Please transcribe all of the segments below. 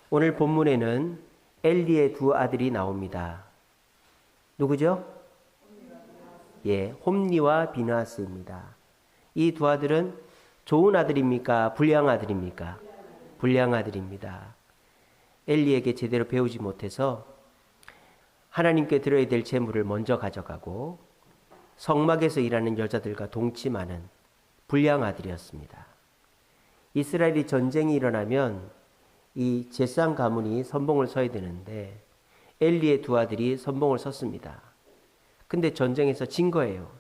오늘 본문에는 엘리의 두 아들이 나옵니다. 누구죠? 예, 홈니와 비느하스입니다. 이 두 아들은 좋은 아들입니까? 불량 아들입니까? 불량 아들입니다. 엘리에게 제대로 배우지 못해서 하나님께 드려야 될 재물을 먼저 가져가고 성막에서 일하는 여자들과 동침하는 불량 아들이었습니다. 이스라엘이 전쟁이 일어나면 이 제사장 가문이 선봉을 서야 되는데 엘리의 두 아들이 선봉을 섰습니다. 근데 전쟁에서 진 거예요.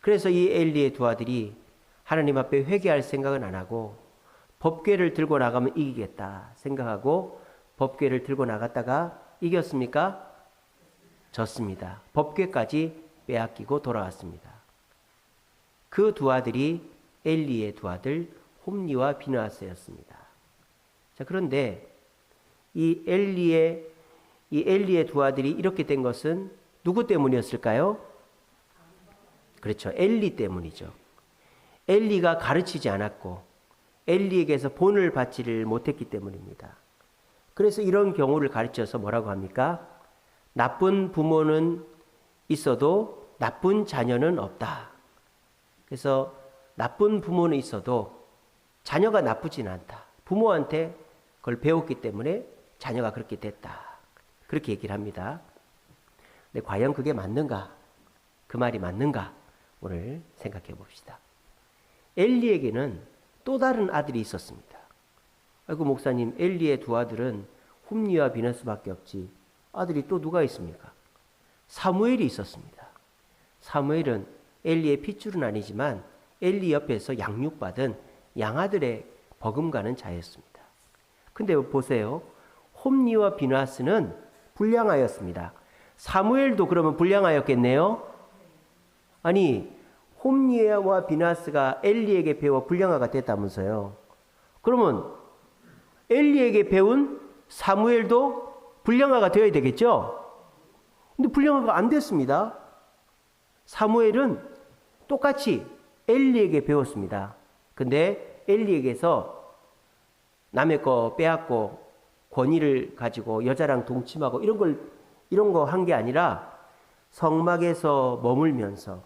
그래서 이 엘리의 두 아들이 하나님 앞에 회개할 생각은 안 하고 법궤를 들고 나가면 이기겠다 생각하고 법궤를 들고 나갔다가 이겼습니까? 졌습니다. 법궤까지 빼앗기고 돌아왔습니다. 그 두 아들이 엘리의 두 아들 홈니와 비느하스였습니다. 자, 그런데 이 엘리의 두 아들이 이렇게 된 것은 누구 때문이었을까요? 그렇죠. 엘리 때문이죠. 엘리가 가르치지 않았고 엘리에게서 본을 받지를 못했기 때문입니다. 그래서 이런 경우를 가르쳐서 뭐라고 합니까? 나쁜 부모는 있어도 나쁜 자녀는 없다. 그래서 나쁜 부모는 있어도 자녀가 나쁘진 않다. 부모한테 그걸 배웠기 때문에 자녀가 그렇게 됐다. 그렇게 얘기를 합니다. 근데 과연 그게 맞는가? 그 말이 맞는가? 오늘 생각해 봅시다. 엘리에게는 또 다른 아들이 있었습니다. 아이고 목사님, 엘리의 두 아들은 홈니와 비느하스밖에 없지. 아들이 또 누가 있습니까? 사무엘이 있었습니다. 사무엘은 엘리의 핏줄은 아니지만 엘리 옆에서 양육받은 양아들의 버금가는 자였습니다. 근데 보세요. 홈니와 비느하스는 불량하였습니다. 사무엘도 그러면 불량하였겠네요? 아니, 홈니와 비느하스가 엘리에게 배워 불량아가 됐다면서요. 그러면 엘리에게 배운 사무엘도 불량아가 되어야 되겠죠? 근데 불량아가 안 됐습니다. 사무엘은 똑같이 엘리에게 배웠습니다. 근데 엘리에게서 남의 거 빼앗고 권위를 가지고 여자랑 동침하고 이런 거 한 게 아니라 성막에서 머물면서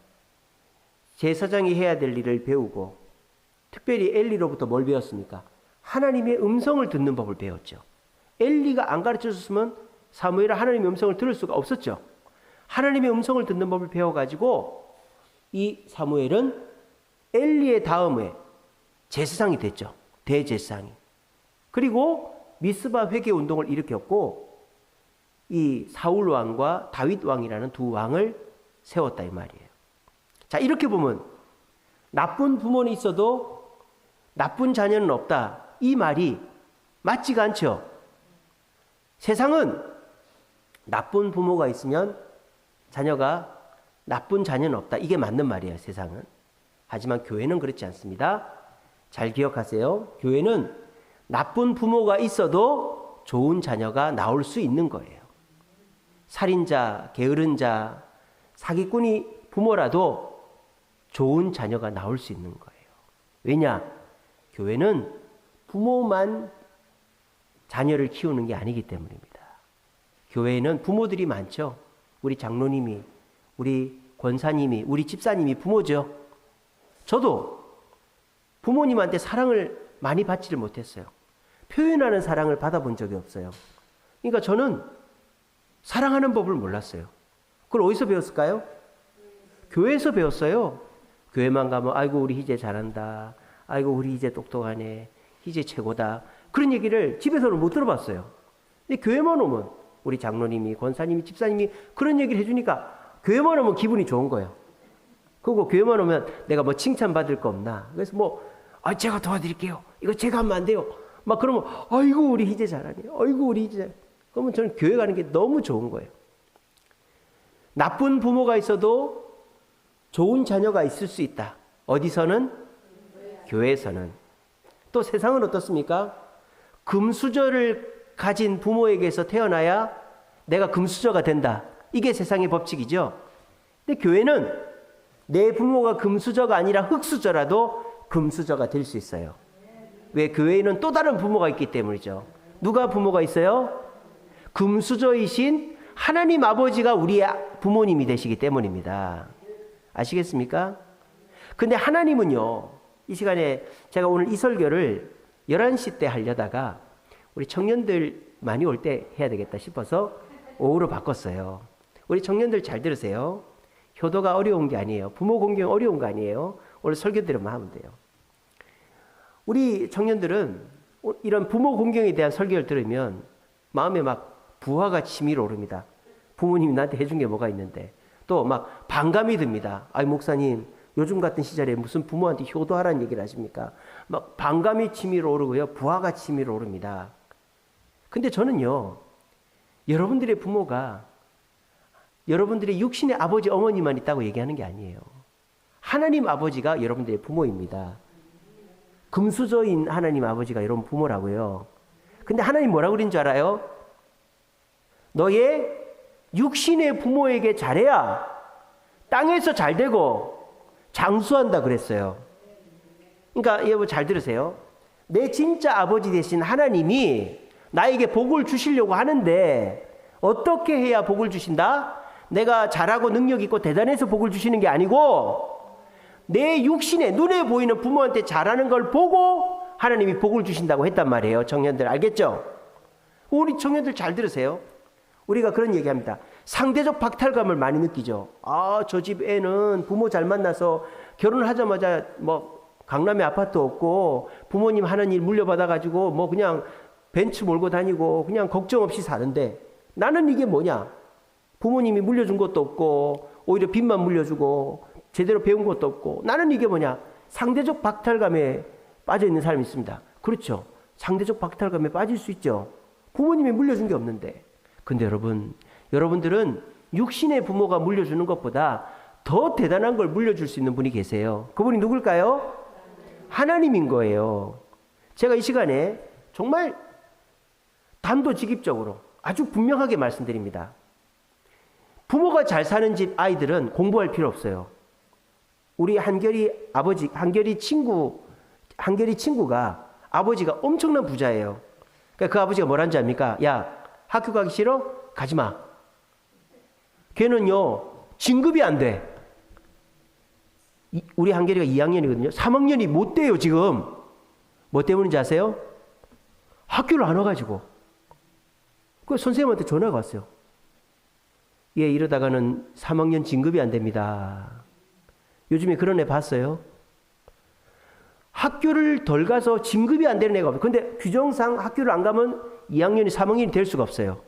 제사장이 해야 될 일을 배우고 특별히 엘리로부터 뭘 배웠습니까? 하나님의 음성을 듣는 법을 배웠죠. 엘리가 안 가르쳐줬으면 사무엘은 하나님의 음성을 들을 수가 없었죠. 하나님의 음성을 듣는 법을 배워가지고 이 사무엘은 엘리의 다음에 제사장이 됐죠. 대제사장이. 그리고 미스바 회개 운동을 일으켰고 이 사울 왕과 다윗 왕이라는 두 왕을 세웠다 이 말이에요. 자, 이렇게 보면 나쁜 부모는 있어도 나쁜 자녀는 없다. 이 말이 맞지가 않죠. 세상은 나쁜 부모가 있으면 자녀가 나쁜 자녀는 없다. 이게 맞는 말이에요, 세상은. 하지만 교회는 그렇지 않습니다. 잘 기억하세요. 교회는 나쁜 부모가 있어도 좋은 자녀가 나올 수 있는 거예요. 살인자, 게으른 자, 사기꾼이 부모라도 좋은 자녀가 나올 수 있는 거예요. 왜냐? 교회는 부모만 자녀를 키우는 게 아니기 때문입니다. 교회에는 부모들이 많죠. 우리 장로님이, 우리 권사님이, 우리 집사님이 부모죠. 저도 부모님한테 사랑을 많이 받지를 못했어요. 표현하는 사랑을 받아본 적이 없어요. 그러니까 저는 사랑하는 법을 몰랐어요. 그걸 어디서 배웠을까요? 교회에서 배웠어요. 교회만 가면 아이고 우리 희재 잘한다. 아이고 우리 희재 똑똑하네. 희재 최고다. 그런 얘기를 집에서는 못 들어봤어요. 근데 교회만 오면 우리 장로님이, 권사님이, 집사님이 그런 얘기를 해주니까 교회만 오면 기분이 좋은 거예요. 그리고 교회만 오면 내가 뭐 칭찬받을 거 없나. 그래서 제가 도와드릴게요. 이거 제가 하면 안 돼요. 막 그러면 아이고 우리 희재 잘하네. 아이고 우리 희재. 그러면 저는 교회 가는 게 너무 좋은 거예요. 나쁜 부모가 있어도 좋은 자녀가 있을 수 있다. 어디서는? 교회에서는. 또 세상은 어떻습니까? 금수저를 가진 부모에게서 태어나야 내가 금수저가 된다. 이게 세상의 법칙이죠. 근데 교회는 내 부모가 금수저가 아니라 흙수저라도 금수저가 될 수 있어요. 왜? 교회에는 또 다른 부모가 있기 때문이죠. 누가 부모가 있어요? 금수저이신 하나님 아버지가 우리의 부모님이 되시기 때문입니다. 아시겠습니까? 근데 하나님은요, 이 시간에 제가 오늘 이 설교를 11시 때 하려다가 우리 청년들 많이 올 때 해야 되겠다 싶어서 오후로 바꿨어요. 우리 청년들 잘 들으세요. 효도가 어려운 게 아니에요. 부모 공경 어려운 거 아니에요. 오늘 설교대로만 하면 돼요. 우리 청년들은 이런 부모 공경에 대한 설교를 들으면 마음에 막 부화가 치밀어 오릅니다. 부모님이 나한테 해준 게 뭐가 있는데. 또 막 반감이 듭니다. 아이 목사님, 요즘 같은 시절에 무슨 부모한테 효도하라는 얘기를 하십니까? 막 반감이 치밀어 오르고요. 부화가 치밀어 오릅니다. 근데 저는요, 여러분들의 부모가 여러분들의 육신의 아버지, 어머니만 있다고 얘기하는 게 아니에요. 하나님 아버지가 여러분들의 부모입니다. 금수저인 하나님 아버지가 여러분 부모라고요. 근데 하나님 뭐라고 그린 줄 알아요? 너의 육신의 부모에게 잘해야 땅에서 잘 되고 장수한다 그랬어요. 그러니까 여러분 잘 들으세요. 내 진짜 아버지 되신 하나님이 나에게 복을 주시려고 하는데 어떻게 해야 복을 주신다? 내가 잘하고 능력 있고 대단해서 복을 주시는 게 아니고 내 육신에 눈에 보이는 부모한테 잘하는 걸 보고 하나님이 복을 주신다고 했단 말이에요. 청년들 알겠죠? 우리 청년들 잘 들으세요. 우리가 그런 얘기합니다. 상대적 박탈감을 많이 느끼죠. 아, 저 집 애는 부모 잘 만나서 결혼하자마자 뭐 강남에 아파트 없고 부모님 하는 일 물려받아가지고 뭐 그냥 벤츠 몰고 다니고 그냥 걱정 없이 사는데 나는 이게 뭐냐? 부모님이 물려준 것도 없고 오히려 빚만 물려주고 제대로 배운 것도 없고 나는 이게 뭐냐? 상대적 박탈감에 빠져 있는 사람이 있습니다. 그렇죠. 상대적 박탈감에 빠질 수 있죠. 부모님이 물려준 게 없는데. 근데 여러분들은 육신의 부모가 물려주는 것보다 더 대단한 걸 물려줄 수 있는 분이 계세요. 그분이 누굴까요? 하나님인 거예요. 제가 이 시간에 정말 단도직입적으로 아주 분명하게 말씀드립니다. 부모가 잘 사는 집 아이들은 공부할 필요 없어요. 우리 한결이 친구가 아버지가 엄청난 부자예요. 그러니까 그 아버지가 뭐라는지 압니까? 야, 학교 가기 싫어? 가지 마. 걔는요, 진급이 안 돼. 우리 한결이가 2학년이거든요. 3학년이 못 돼요, 지금. 뭐 때문인지 아세요? 학교를 안 와가지고. 그 선생님한테 전화가 왔어요. 예, 이러다가는 3학년 진급이 안 됩니다. 요즘에 그런 애 봤어요? 학교를 덜 가서 진급이 안 되는 애가 없어요. 근데 규정상 학교를 안 가면 2학년이 3학년이 될 수가 없어요.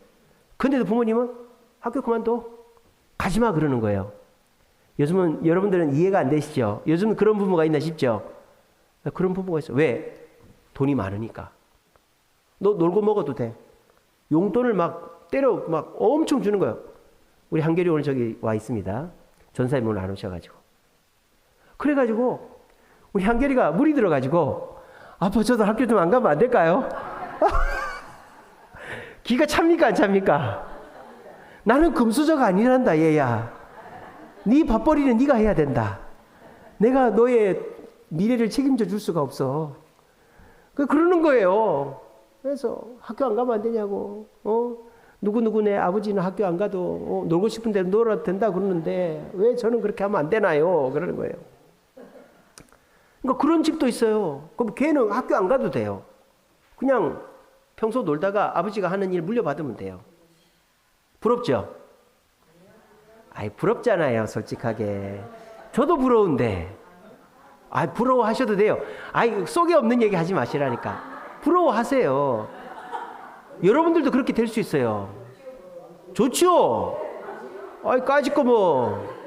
근데도 부모님은 학교 그만둬. 가지마 그러는 거예요. 요즘은 여러분들은 이해가 안 되시죠? 요즘 그런 부모가 있나 싶죠? 그런 부모가 있어. 왜? 돈이 많으니까. 너 놀고 먹어도 돼. 용돈을 막 엄청 주는 거예요. 우리 한결이 오늘 저기 와 있습니다. 전사님 오늘 안 오셔가지고. 그래가지고 우리 한결이가 물이 들어가지고 아빠 저도 학교 좀 안 가면 안 될까요? 기가 찹니까 안 찹니까? 나는 금수저가 아니란다 얘야. 네 밥벌이는 네가 해야 된다. 내가 너의 미래를 책임져 줄 수가 없어. 그러는 거예요. 그래서 학교 안 가면 안 되냐고. 누구누구네 아버지는 학교 안 가도 놀고 싶은 대로 놀아도 된다 그러는데 왜 저는 그렇게 하면 안 되나요? 그러는 거예요. 그러니까 그런 집도 있어요. 그럼 걔는 학교 안 가도 돼요. 그냥 평소 놀다가 아버지가 하는 일 물려받으면 돼요. 부럽죠? 아이, 부럽잖아요, 솔직하게. 저도 부러운데. 아이, 부러워하셔도 돼요. 아이, 속에 없는 얘기 하지 마시라니까. 부러워하세요. 여러분들도 그렇게 될 수 있어요. 좋죠? 아이, 까짓거 뭐.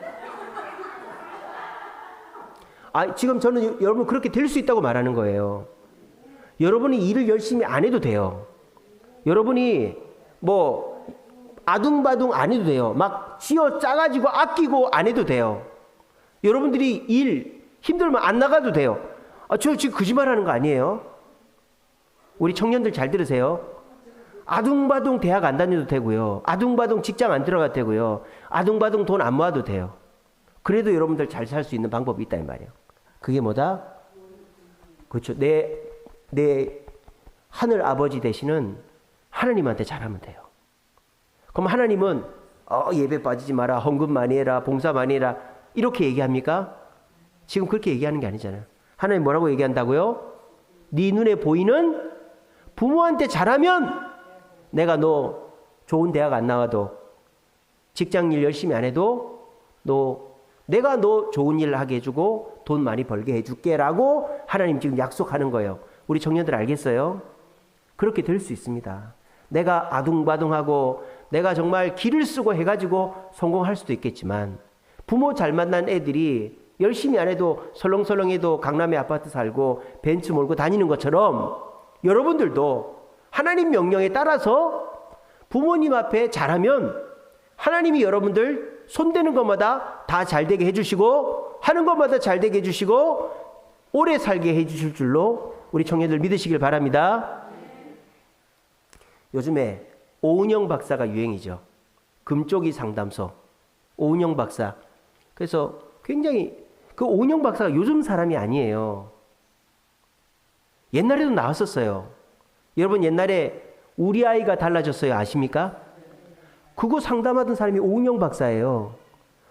지금 저는 여러분 그렇게 될 수 있다고 말하는 거예요. 여러분이 일을 열심히 안 해도 돼요. 여러분이 뭐 아둥바둥 안 해도 돼요. 막 쥐어 짜가지고 아끼고 안 해도 돼요. 여러분들이 일 힘들면 안 나가도 돼요. 저 지금 거짓말하는 거 아니에요. 우리 청년들 잘 들으세요. 아둥바둥 대학 안 다녀도 되고요. 아둥바둥 직장 안 들어가도 되고요. 아둥바둥 돈 안 모아도 돼요. 그래도 여러분들 잘 살 수 있는 방법이 있다 이 말이에요. 그게 뭐다? 그렇죠. 내 하늘 아버지 되시는 하나님한테 잘하면 돼요. 그럼 하나님은 예배 빠지지 마라, 헌금 많이 해라, 봉사 많이 해라 이렇게 얘기합니까? 지금 그렇게 얘기하는 게 아니잖아요. 하나님 뭐라고 얘기한다고요? 네 눈에 보이는 부모한테 잘하면 내가 너 좋은 대학 안 나와도 직장 일 열심히 안 해도 내가 너 좋은 일 하게 해주고 돈 많이 벌게 해줄게 라고 하나님 지금 약속하는 거예요. 우리 청년들 알겠어요? 그렇게 될 수 있습니다. 내가 아둥바둥하고 내가 정말 기를 쓰고 해가지고 성공할 수도 있겠지만 부모 잘 만난 애들이 열심히 안 해도 설렁설렁해도 강남에 아파트 살고 벤츠 몰고 다니는 것처럼 여러분들도 하나님 명령에 따라서 부모님 앞에 잘하면 하나님이 여러분들 손대는 것마다 다 잘되게 해주시고 하는 것마다 잘되게 해주시고 오래 살게 해주실 줄로 우리 청년들 믿으시길 바랍니다. 요즘에 오은영 박사가 유행이죠. 금쪽이 상담소 오은영 박사. 그래서 굉장히 그 오은영 박사가 요즘 사람이 아니에요. 옛날에도 나왔었어요. 여러분 옛날에 우리 아이가 달라졌어요 아십니까? 그거 상담하던 사람이 오은영 박사예요.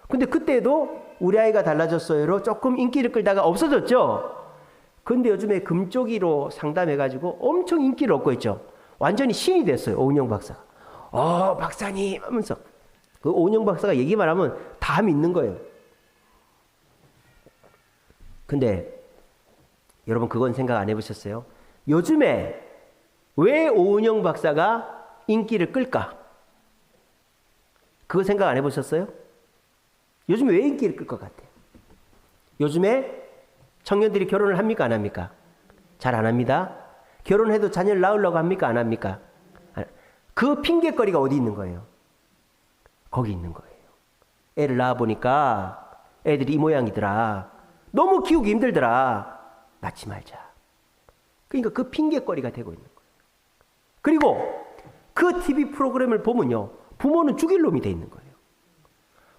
근데 그때도 우리 아이가 달라졌어요로 조금 인기를 끌다가 없어졌죠. 근데 요즘에 금쪽이로 상담해가지고 엄청 인기를 얻고 있죠. 완전히 신이 됐어요 오은영 박사가. 박사님 하면서 그 오은영 박사가 얘기만 하면 다 믿는 거예요. 근데 여러분 그건 생각 안 해보셨어요? 요즘에 왜 오은영 박사가 인기를 끌까? 그거 생각 안 해보셨어요? 요즘에 왜 인기를 끌 것 같아요? 요즘에 청년들이 결혼을 합니까 안 합니까? 잘 안 합니다. 결혼해도 자녀를 낳으려고 합니까 안 합니까? 그 핑계거리가 어디 있는 거예요? 거기 있는 거예요. 애를 낳아보니까 애들이 이 모양이더라. 너무 키우기 힘들더라. 낳지 말자. 그러니까 그 핑계거리가 되고 있는 거예요. 그리고 그 TV 프로그램을 보면요. 부모는 죽일 놈이 돼 있는 거예요.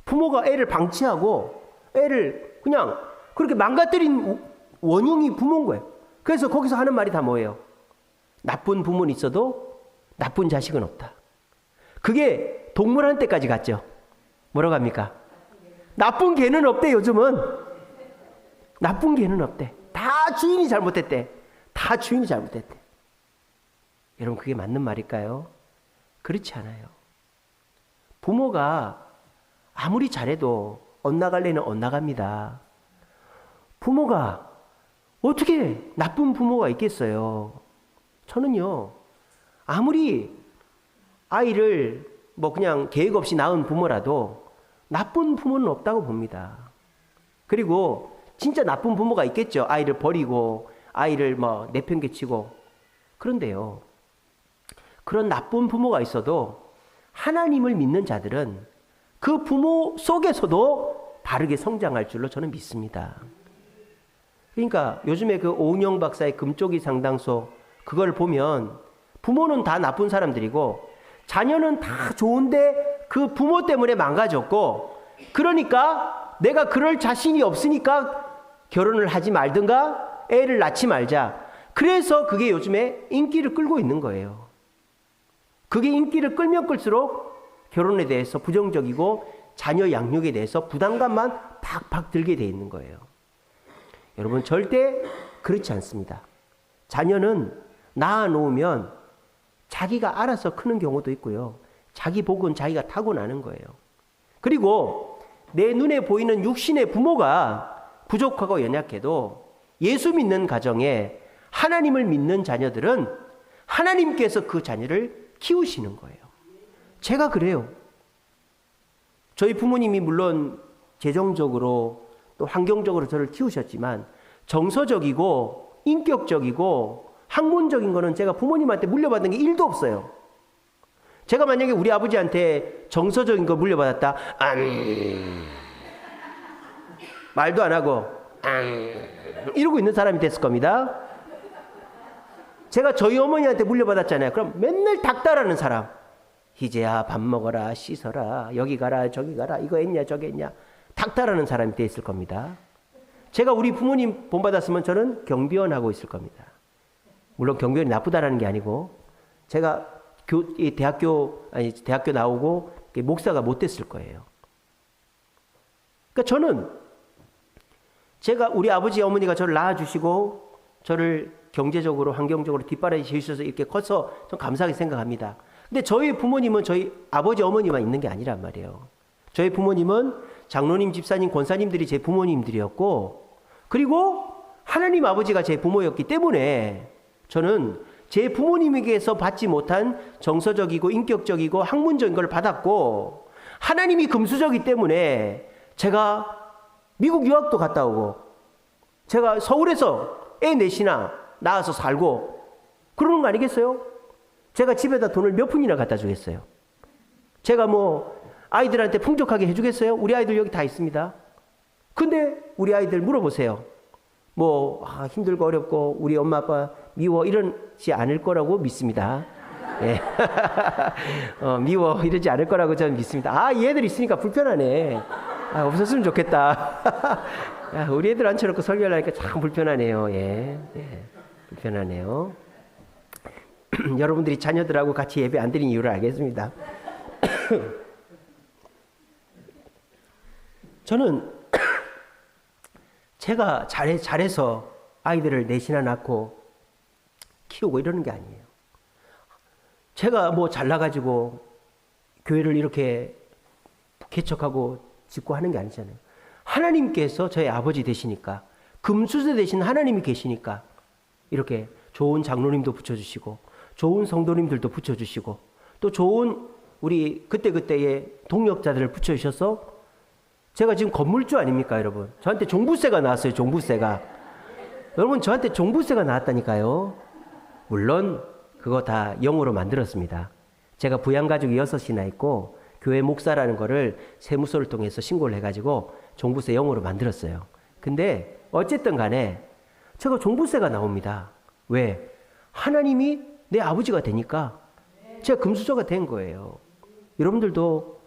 부모가 애를 방치하고 애를 그냥 그렇게 망가뜨린 원흉이 부모인 거예요. 그래서 거기서 하는 말이 다 뭐예요? 나쁜 부모는 있어도 나쁜 자식은 없다. 그게 동물한테까지 갔죠. 뭐라고 합니까? 나쁜 개는 없대 요즘은. 나쁜 개는 없대. 다 주인이 잘못했대. 다 주인이 잘못했대. 여러분 그게 맞는 말일까요? 그렇지 않아요. 부모가 아무리 잘해도 엇나갈래는 엇나갑니다. 부모가 어떻게 나쁜 부모가 있겠어요? 저는요, 아무리 아이를 그냥 계획 없이 낳은 부모라도 나쁜 부모는 없다고 봅니다. 그리고 진짜 나쁜 부모가 있겠죠. 아이를 버리고 아이를 내팽개치고. 그런데요, 그런 나쁜 부모가 있어도 하나님을 믿는 자들은 그 부모 속에서도 바르게 성장할 줄로 저는 믿습니다. 그러니까 요즘에 그 오은영 박사의 금쪽이 상담소 그걸 보면 부모는 다 나쁜 사람들이고 자녀는 다 좋은데 그 부모 때문에 망가졌고, 그러니까 내가 그럴 자신이 없으니까 결혼을 하지 말든가 애를 낳지 말자. 그래서 그게 요즘에 인기를 끌고 있는 거예요. 그게 인기를 끌면 끌수록 결혼에 대해서 부정적이고 자녀 양육에 대해서 부담감만 팍팍 들게 돼 있는 거예요. 여러분 절대 그렇지 않습니다. 자녀는 낳아놓으면 자기가 알아서 크는 경우도 있고요. 자기 복은 자기가 타고나는 거예요. 그리고 내 눈에 보이는 육신의 부모가 부족하고 연약해도 예수 믿는 가정에 하나님을 믿는 자녀들은 하나님께서 그 자녀를 키우시는 거예요. 제가 그래요. 저희 부모님이 물론 재정적으로 또 환경적으로 저를 키우셨지만 정서적이고 인격적이고 학문적인 거는 제가 부모님한테 물려받은 게 1도 없어요. 제가 만약에 우리 아버지한테 정서적인 거 물려받았다, 말도 안 하고 이러고 있는 사람이 됐을 겁니다. 제가 저희 어머니한테 물려받았잖아요. 그럼 맨날 닥달하는 사람. 희재야 밥 먹어라, 씻어라, 여기 가라 저기 가라, 이거 했냐 저기 했냐, 닥달하는 사람이 됐을 겁니다. 제가 우리 부모님 본받았으면 저는 경비원 하고 있을 겁니다. 물론 경비원이 나쁘다라는 게 아니고 제가 대학교 나오고 목사가 못 됐을 거예요. 그러니까 저는 우리 아버지 어머니가 저를 낳아주시고 저를 경제적으로 환경적으로 뒷바라지 지으셔서 이렇게 커서 좀 감사하게 생각합니다. 근데 저희 부모님은 저희 아버지 어머니만 있는 게 아니란 말이에요. 저희 부모님은 장로님, 집사님, 권사님들이 제 부모님들이었고, 그리고 하나님 아버지가 제 부모였기 때문에 저는 제 부모님에게서 받지 못한 정서적이고 인격적이고 학문적인 걸 받았고, 하나님이 금수저이기 때문에 제가 미국 유학도 갔다 오고, 제가 서울에서 애 넷이나 낳아서 살고 그러는 거 아니겠어요? 제가 집에다 돈을 몇 푼이나 갖다 주겠어요? 제가 뭐 아이들한테 풍족하게 해주겠어요? 우리 아이들 여기 다 있습니다. 근데 우리 아이들 물어보세요. 뭐 힘들고 어렵고 우리 엄마 아빠 미워 이러지 않을 거라고 믿습니다. 예. 미워 이러지 않을 거라고 저는 믿습니다. 얘들 있으니까 불편하네. 없었으면 좋겠다. 우리 애들 앉혀놓고 설교하려니까 참 불편하네요. 예. 불편하네요. 여러분들이 자녀들하고 같이 예배 안 드린 이유를 알겠습니다. 저는 제가 잘해서 아이들을 넷이나 낳고 키우고 이러는 게 아니에요. 제가 뭐 잘나가지고 교회를 이렇게 개척하고 짓고 하는 게 아니잖아요. 하나님께서 저희 아버지 되시니까, 금수저 되신 하나님이 계시니까 이렇게 좋은 장로님도 붙여주시고 좋은 성도님들도 붙여주시고 또 좋은 우리 그때그때의 동력자들을 붙여주셔서 제가 지금 건물주 아닙니까, 여러분? 저한테 종부세가 나왔어요. 종부세가. 여러분, 저한테 종부세가 나왔다니까요. 물론 그거 다 영으로 만들었습니다. 제가 부양가족이 6이나 있고 교회 목사라는 거를 세무서를 통해서 신고를 해가지고 종부세 영으로 만들었어요. 근데 어쨌든 간에 제가 종부세가 나옵니다. 왜? 하나님이 내 아버지가 되니까 제가 금수저가 된 거예요. 여러분들도,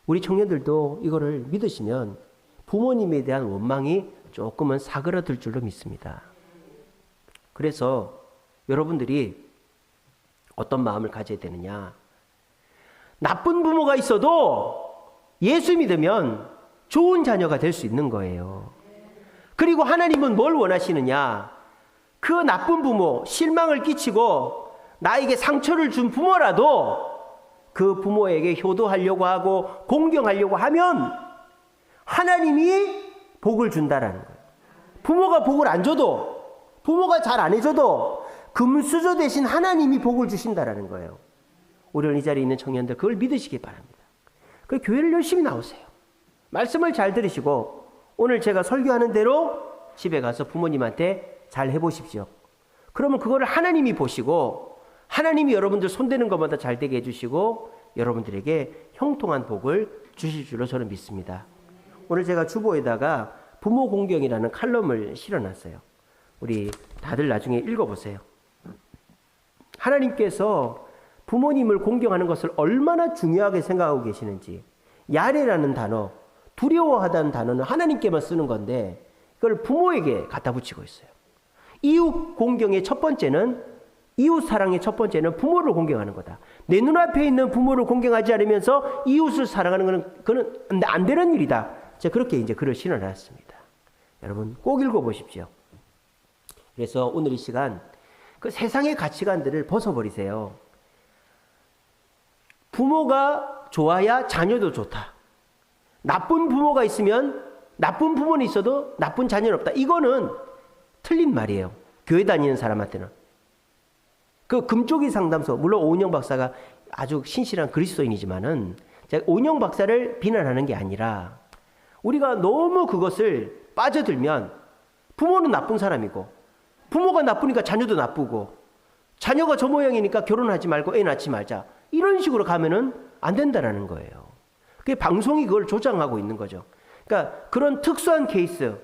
우리 청년들도 이거를 믿으시면 부모님에 대한 원망이 조금은 사그라들 줄로 믿습니다. 그래서 여러분들이 어떤 마음을 가져야 되느냐? 나쁜 부모가 있어도 예수 믿으면 좋은 자녀가 될 수 있는 거예요. 그리고 하나님은 뭘 원하시느냐? 그 나쁜 부모, 실망을 끼치고 나에게 상처를 준 부모라도 그 부모에게 효도하려고 하고 공경하려고 하면 하나님이 복을 준다라는 거예요. 부모가 복을 안 줘도, 부모가 잘 안 해줘도 금수저 대신 하나님이 복을 주신다라는 거예요. 오늘 이 자리에 있는 청년들, 그걸 믿으시기 바랍니다. 그 교회를 열심히 나오세요. 말씀을 잘 들으시고 오늘 제가 설교하는 대로 집에 가서 부모님한테 잘 해보십시오. 그러면 그거를 하나님이 보시고 하나님이 여러분들 손대는 것마다 잘 되게 해주시고 여러분들에게 형통한 복을 주실 줄로 저는 믿습니다. 오늘 제가 주보에다가 부모 공경이라는 칼럼을 실어놨어요. 우리 다들 나중에 읽어보세요. 하나님께서 부모님을 공경하는 것을 얼마나 중요하게 생각하고 계시는지, 야레라는 단어, 두려워하다는 단어는 하나님께만 쓰는 건데 그걸 부모에게 갖다 붙이고 있어요. 이웃 공경의 첫 번째는, 이웃 사랑의 첫 번째는 부모를 공경하는 거다. 내 눈앞에 있는 부모를 공경하지 않으면서 이웃을 사랑하는 것은 그건 안 되는 일이다. 제가 그렇게 이제 글을 실어놨습니다. 여러분 꼭 읽어보십시오. 그래서 오늘 이 시간 그 세상의 가치관들을 벗어버리세요. 부모가 좋아야 자녀도 좋다. 나쁜 부모가 있으면, 나쁜 부모는 있어도 나쁜 자녀는 없다. 이거는 틀린 말이에요. 교회 다니는 사람한테는. 그 금쪽이 상담소, 물론 오은영 박사가 아주 신실한 그리스도인이지만은 제가 오은영 박사를 비난하는 게 아니라 우리가 너무 그것을 빠져들면 부모는 나쁜 사람이고 부모가 나쁘니까 자녀도 나쁘고 자녀가 저 모양이니까 결혼하지 말고 애 낳지 말자. 이런 식으로 가면은 안 된다라는 거예요. 그게 방송이 그걸 조장하고 있는 거죠. 그러니까 그런 특수한 케이스,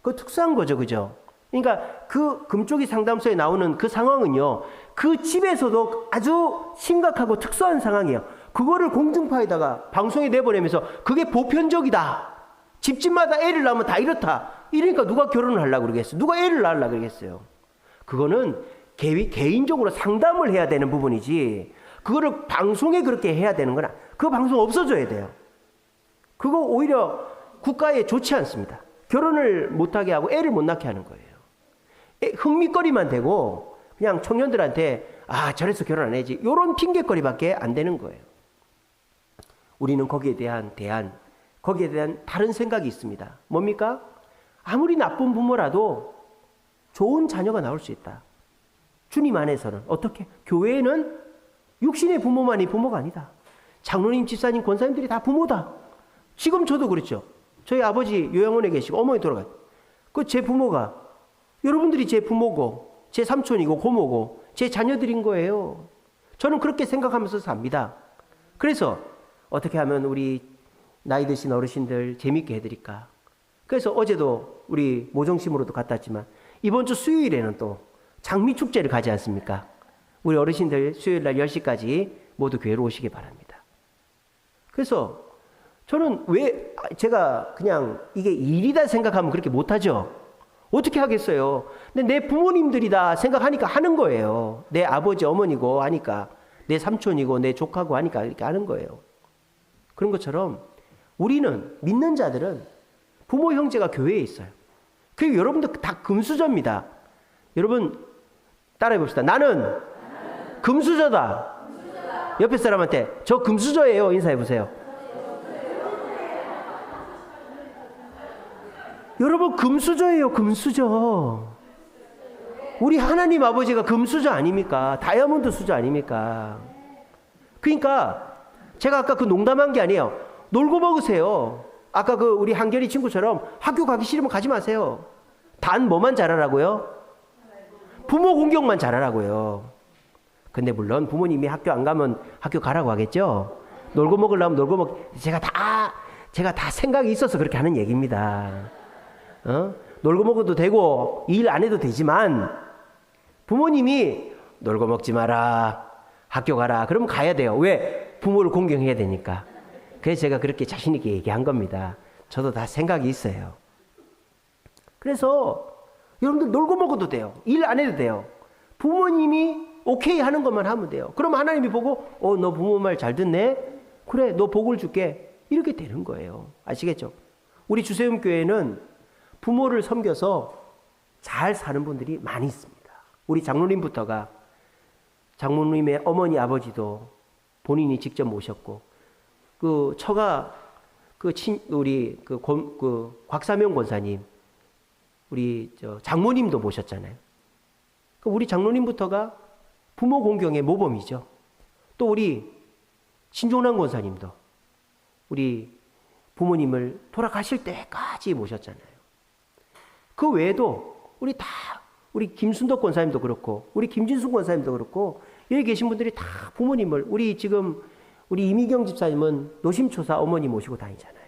그 특수한 거죠. 그죠? 그러니까 그 금쪽이 상담소에 나오는 그 상황은요, 그 집에서도 아주 심각하고 특수한 상황이에요. 그거를 공중파에다가 방송에 내보내면서 그게 보편적이다. 집집마다 애를 낳으면 다 이렇다. 이러니까 누가 결혼을 하려고 그러겠어요? 누가 애를 낳으려고 그러겠어요? 그거는 개인적으로 상담을 해야 되는 부분이지, 그거를 방송에 그렇게 해야 되는 거나 그 방송 없어져야 돼요. 그거 오히려 국가에 좋지 않습니다. 결혼을 못하게 하고 애를 못 낳게 하는 거예요. 흥미거리만 되고 그냥 청년들한테 저래서 결혼 안 해야지 이런 핑계거리밖에 안 되는 거예요. 우리는 거기에 대한 다른 생각이 있습니다. 뭡니까? 아무리 나쁜 부모라도 좋은 자녀가 나올 수 있다. 주님 안에서는. 어떻게? 교회에는 육신의 부모만이 부모가 아니다. 장로님, 집사님, 권사님들이 다 부모다. 지금 저도 그렇죠. 저희 아버지 요양원에 계시고 어머니 돌아가. 제 부모가 여러분들이 제 부모고 제 삼촌이고 고모고 제 자녀들인 거예요. 저는 그렇게 생각하면서 삽니다. 그래서 어떻게 하면 우리 나이 드신 어르신들 재밌게 해드릴까. 그래서 어제도 우리 모정심으로도 갔다 왔지만 이번 주 수요일에는 또 장미축제를 가지 않습니까? 우리 어르신들 수요일 날 10시까지 모두 교회로 오시기 바랍니다. 그래서 저는 왜 제가 그냥 이게 일이다 생각하면 그렇게 못하죠. 어떻게 하겠어요. 근데 내 부모님들이다 생각하니까 하는 거예요. 내 아버지 어머니고 하니까 내 삼촌이고 내 조카고 하니까 이렇게 하는 거예요. 그런 것처럼 우리는 믿는 자들은 부모 형제가 교회에 있어요. 그리고 여러분들 다 금수저입니다. 여러분 따라해 봅시다. 나는 금수저다. 옆에 사람한테 저 금수저예요. 인사해 보세요. 여러분 금수저예요. 금수저. 우리 하나님 아버지가 금수저 아닙니까? 다이아몬드 수저 아닙니까? 그러니까 제가 아까 그 농담한 게 아니에요. 놀고 먹으세요. 아까 그 우리 한결이 친구처럼 학교 가기 싫으면 가지 마세요. 단 뭐만 잘하라고요? 부모 공경만 잘하라고요. 근데 물론 부모님이 학교 안 가면 학교 가라고 하겠죠. 놀고 먹으려면 놀고 제가 다 생각이 있어서 그렇게 하는 얘기입니다. 놀고 먹어도 되고 일 안 해도 되지만 부모님이 놀고 먹지 마라, 학교 가라, 그러면 가야 돼요. 왜? 부모를 공경해야 되니까. 그래서 제가 그렇게 자신 있게 얘기한 겁니다. 저도 다 생각이 있어요. 그래서 여러분들 놀고 먹어도 돼요. 일 안 해도 돼요. 부모님이 오케이 하는 것만 하면 돼요. 그럼 하나님이 보고 너 부모 말 잘 듣네? 그래, 너 복을 줄게. 이렇게 되는 거예요. 아시겠죠? 우리 주세움교회는 부모를 섬겨서 잘 사는 분들이 많이 있습니다. 우리 장로님부터가 장모님의 어머니 아버지도 본인이 직접 모셨고 그 처가 우리 곽사명 권사님 우리 장모님도 모셨잖아요. 우리 장로님부터가 부모 공경의 모범이죠. 또 우리 신종란 권사님도 우리 부모님을 돌아가실 때까지 모셨잖아요. 그 외에도 우리 김순덕 권사님도 그렇고 우리 김진숙 권사님도 그렇고 여기 계신 분들이 다 부모님을 우리 이미경 집사님은 노심초사 어머니 모시고 다니잖아요.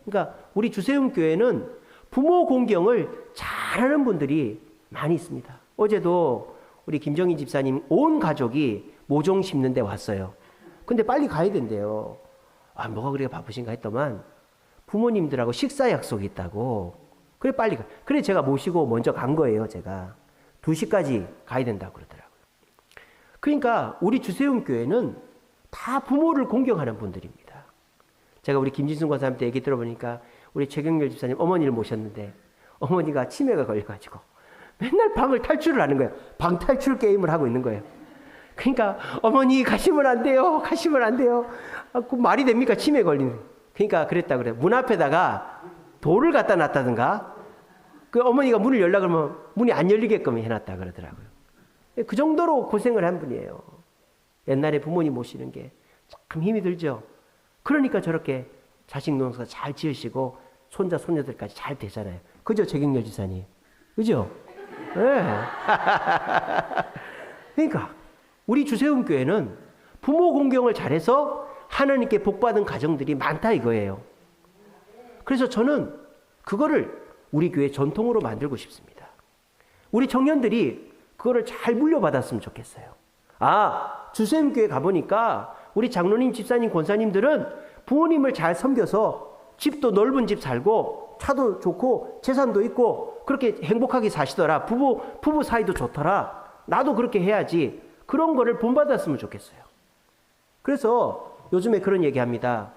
그러니까 우리 주세움교회는 부모 공경을 잘하는 분들이 많이 있습니다. 어제도 우리 김정희 집사님 온 가족이 모종 심는 데 왔어요. 근데 빨리 가야 된대요. 뭐가 그렇게 바쁘신가 했더만 부모님들하고 식사 약속이 있다고. 그래 빨리 가. 그래 제가 모시고 먼저 간 거예요. 제가 2시까지 가야 된다고 그러더라고요. 그러니까 우리 주세움교회는 다 부모를 공경하는 분들입니다. 제가 우리 김진순 권사님한테 얘기 들어보니까 우리 최경렬 집사님 어머니를 모셨는데 어머니가 치매가 걸려가지고 맨날 방을 탈출을 하는 거예요. 방 탈출 게임을 하고 있는 거예요. 그러니까 어머니 가시면 안 돼요. 가시면 안 돼요. 그 말이 됩니까? 치매 걸리는. 그러니까 그랬다 그래요. 문 앞에다가 돌을 갖다 놨다든가 그 어머니가 문을 열라 그러면 문이 안 열리게끔 해놨다 그러더라고요. 그 정도로 고생을 한 분이에요. 옛날에 부모님 모시는 게 참 힘이 들죠. 그러니까 저렇게 자식 농사 잘 지으시고 손자 손녀들까지 잘 되잖아요. 그죠, 최경렬 지사님? 그죠? 네. 그러니까 우리 주세움교회는 부모 공경을 잘해서 하나님께 복받은 가정들이 많다 이거예요. 그래서 저는 그거를 우리 교회 전통으로 만들고 싶습니다. 우리 청년들이 그거를 잘 물려받았으면 좋겠어요. 주세움교회 가보니까 우리 장로님, 집사님, 권사님들은 부모님을 잘 섬겨서 집도 넓은 집 살고 차도 좋고 재산도 있고 그렇게 행복하게 사시더라. 부부 사이도 좋더라. 나도 그렇게 해야지. 그런 거를 본받았으면 좋겠어요. 그래서 요즘에 그런 얘기합니다.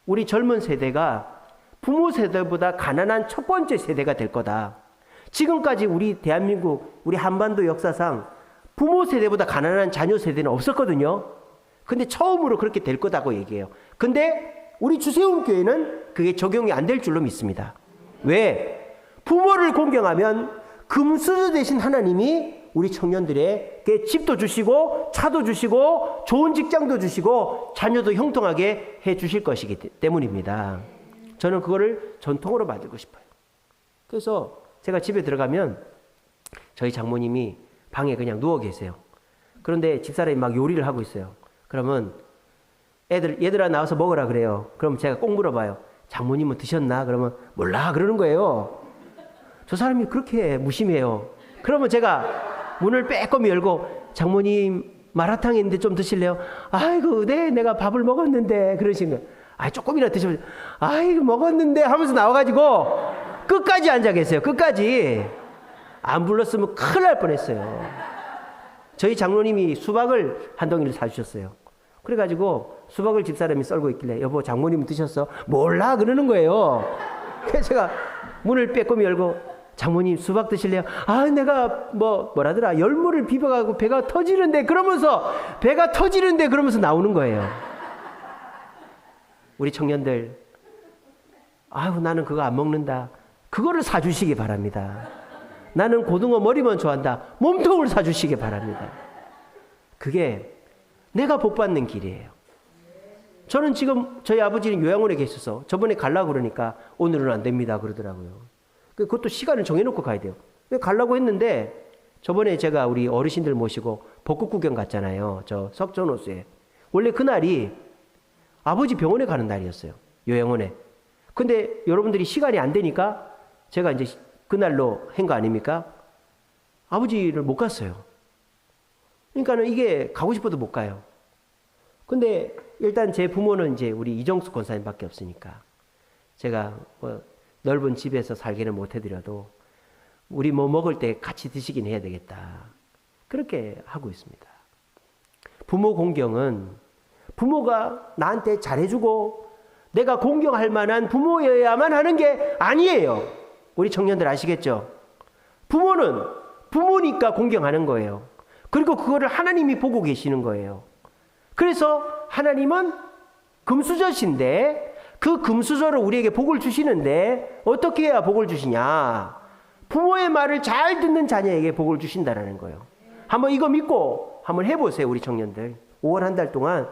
우리 젊은 세대가 부모 세대보다 가난한 첫 번째 세대가 될 거다. 지금까지 우리 대한민국, 우리 한반도 역사상 부모 세대보다 가난한 자녀 세대는 없었거든요. 근데 처음으로 그렇게 될 거다고 얘기해요. 근데 우리 주세훈 교회는 그게 적용이 안 될 줄로 믿습니다. 왜? 부모를 공경하면 금수저 되신 하나님이 우리 청년들에게 집도 주시고 차도 주시고 좋은 직장도 주시고 자녀도 형통하게 해 주실 것이기 때문입니다. 저는 그거를 전통으로 만들고 싶어요. 그래서 제가 집에 들어가면 저희 장모님이 방에 그냥 누워 계세요. 그런데 집사람이 막 요리를 하고 있어요. 그러면 얘들아 나와서 먹으라 그래요. 그럼 제가 꼭 물어봐요. 장모님은 드셨나? 그러면 몰라 그러는 거예요. 저 사람이 그렇게 무심해요. 그러면 제가 문을 빼꼼히 열고 장모님 마라탕 있는데 좀 드실래요? 아이고 네 내가 밥을 먹었는데 그러신 거예요. 아 조금이나 드셔보세요. 아이고 먹었는데 하면서 나와가지고 끝까지 앉아 계세요. 끝까지. 안 불렀으면 큰일 날 뻔했어요. 저희 장모님이 수박을 한 덩이를 사주셨어요. 그래가지고 수박을 집사람이 썰고 있길래 여보 장모님 드셨어? 몰라 그러는 거예요. 그래서 제가 문을 빼꼼히 열고 장모님 수박 드실래요? 아 내가 뭐라더라 열무를 비벼가지고 배가 터지는데 그러면서 나오는 거예요. 우리 청년들 아유 나는 그거 안 먹는다. 그거를 사주시기 바랍니다. 나는 고등어 머리만 좋아한다. 몸통을 사주시기 바랍니다. 그게 내가 복받는 길이에요. 저는 지금 저희 아버지는 요양원에 계셔서 저번에 가려고 그러니까 오늘은 안 됩니다 그러더라고요. 그것도 시간을 정해놓고 가야 돼요. 가려고 했는데 저번에 제가 우리 어르신들 모시고 벚꽃 구경 갔잖아요. 저 석촌호수에. 원래 그날이 아버지 병원에 가는 날이었어요. 요양원에. 근데 여러분들이 시간이 안 되니까 제가 이제 그날로 한 거 아닙니까? 아버지를 못 갔어요. 그러니까는 이게 가고 싶어도 못 가요. 근데 일단 제 부모는 이제 우리 이정숙 권사님밖에 없으니까 제가 넓은 집에서 살기는 못 해드려도 우리 먹을 때 같이 드시긴 해야 되겠다. 그렇게 하고 있습니다. 부모 공경은 부모가 나한테 잘해주고 내가 공경할 만한 부모여야만 하는 게 아니에요. 우리 청년들 아시겠죠? 부모는 부모니까 공경하는 거예요. 그리고 그거를 하나님이 보고 계시는 거예요. 그래서 하나님은 금수저신데 그 금수저로 우리에게 복을 주시는데 어떻게 해야 복을 주시냐? 부모의 말을 잘 듣는 자녀에게 복을 주신다라는 거예요. 한번 이거 믿고 한번 해보세요. 우리 청년들 5월 한 달 동안